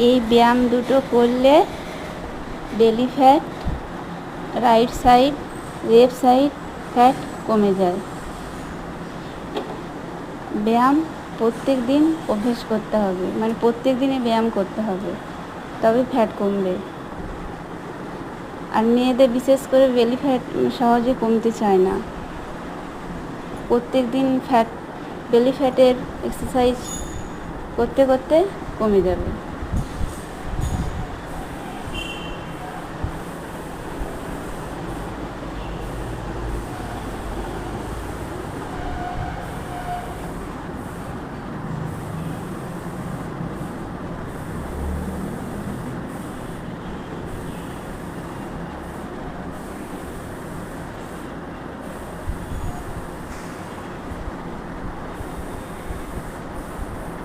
এই ব্যায়াম দুটো করলে belly fat, right side, left side fat কমে যায়। ব্যায়াম প্রত্যেক দিন অভ্যেস করতে হবে, মানে প্রত্যেক দিনে ব্যায়াম করতে হবে, তবে ফ্যাট কমবে। আর মেয়েদের বিশেষ করে বেলি ফ্যাট সহজে কমতে চায় না। প্রত্যেক দিন বেলি ফ্যাটের এক্সারসাইজ করতে করতে কমে যাবে।